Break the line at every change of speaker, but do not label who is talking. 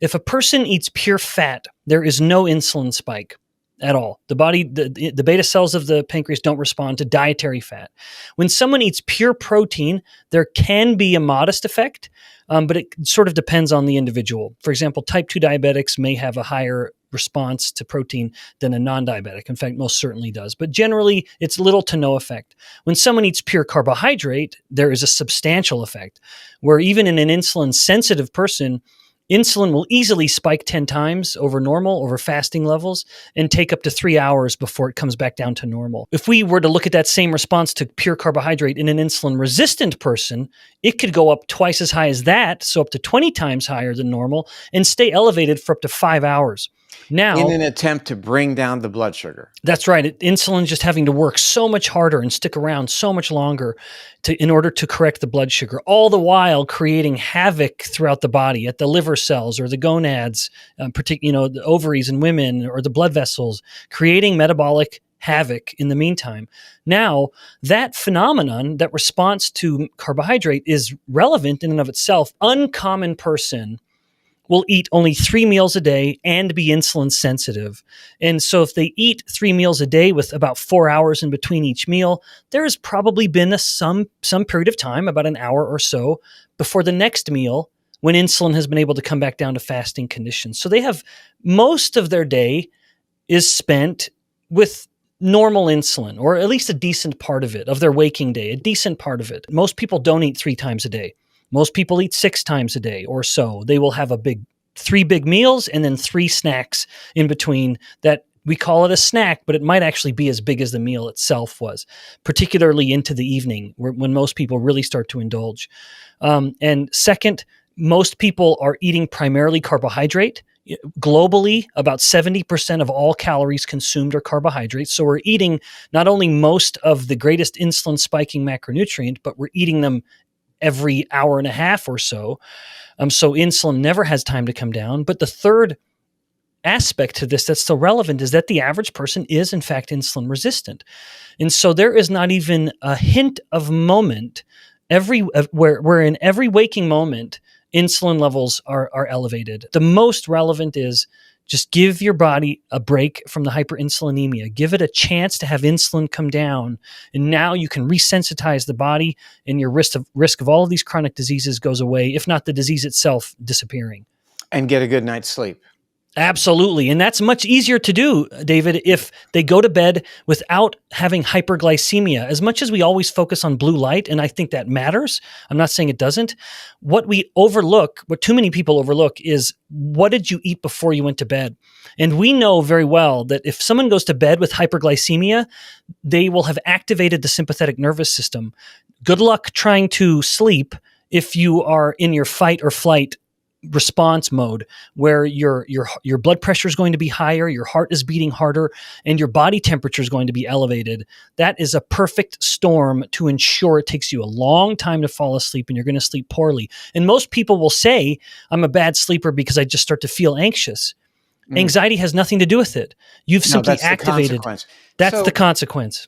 If a person eats pure fat, there is no insulin spike at all. The body, the beta cells of the pancreas don't respond to dietary fat. When someone eats pure protein, there can be a modest effect, but it sort of depends on the individual. For example, type 2 diabetics may have a higher response to protein than a non-diabetic. In fact, most certainly does. But generally, it's little to no effect. When someone eats pure carbohydrate, there is a substantial effect, where even in an insulin-sensitive person, insulin will easily spike 10 times over normal, over fasting levels, and take up to 3 hours before it comes back down to normal. If we were to look at that same response to pure carbohydrate in an insulin-resistant person, it could go up twice as high as that, so up to 20 times higher than normal, and stay elevated for up to 5 hours. Now,
in an attempt to bring down the blood sugar.
That's right. Insulin's just having to work so much harder and stick around so much longer in order to correct the blood sugar, all the while creating havoc throughout the body at the liver cells or the gonads, the ovaries in women or the blood vessels, creating metabolic havoc in the meantime. Now, that phenomenon, that response to carbohydrate, is relevant in and of itself. Uncommon person will eat only 3 meals a day and be insulin sensitive. And so if they eat 3 meals a day with about 4 hours in between each meal, there has probably been some period of time, about an hour or so, before the next meal when insulin has been able to come back down to fasting conditions. So they have most of their day is spent with normal insulin, or at least a decent part of it, of their waking day, a decent part of it. Most people don't eat 3 times a day. Most people eat 6 times a day or so. They will have 3 big meals and then 3 snacks in between. That we call it a snack, but it might actually be as big as the meal itself was, particularly into the evening when most people really start to indulge. And second, most people are eating primarily carbohydrate. Globally, about 70% of all calories consumed are carbohydrates. So we're eating not only most of the greatest insulin spiking macronutrient, but we're eating them every hour and a half or so. So insulin never has time to come down. But the third aspect to this that's still relevant is that the average person is, in fact, insulin resistant. And so there is not even a hint of moment where in every waking moment, insulin levels are elevated. The most relevant is just give your body a break from the hyperinsulinemia. Give it a chance to have insulin come down. And now you can resensitize the body, and your risk of all of these chronic diseases goes away, if not the disease itself disappearing.
And get a good night's sleep.
Absolutely. And that's much easier to do, David, if they go to bed without having hyperglycemia. As much as we always focus on blue light, and I think that matters, I'm not saying it doesn't. What too many people overlook is, what did you eat before you went to bed? And we know very well that if someone goes to bed with hyperglycemia, they will have activated the sympathetic nervous system. Good luck trying to sleep if you are in your fight or flight response mode, where your blood pressure is going to be higher, your heart is beating harder, and your body temperature is going to be elevated. That is a perfect storm to ensure it takes you a long time to fall asleep, and you're going to sleep poorly. And most people will say, I'm a bad sleeper because I just start to feel anxious. Anxiety has nothing to do with it. You've simply activated.
That's
the consequence.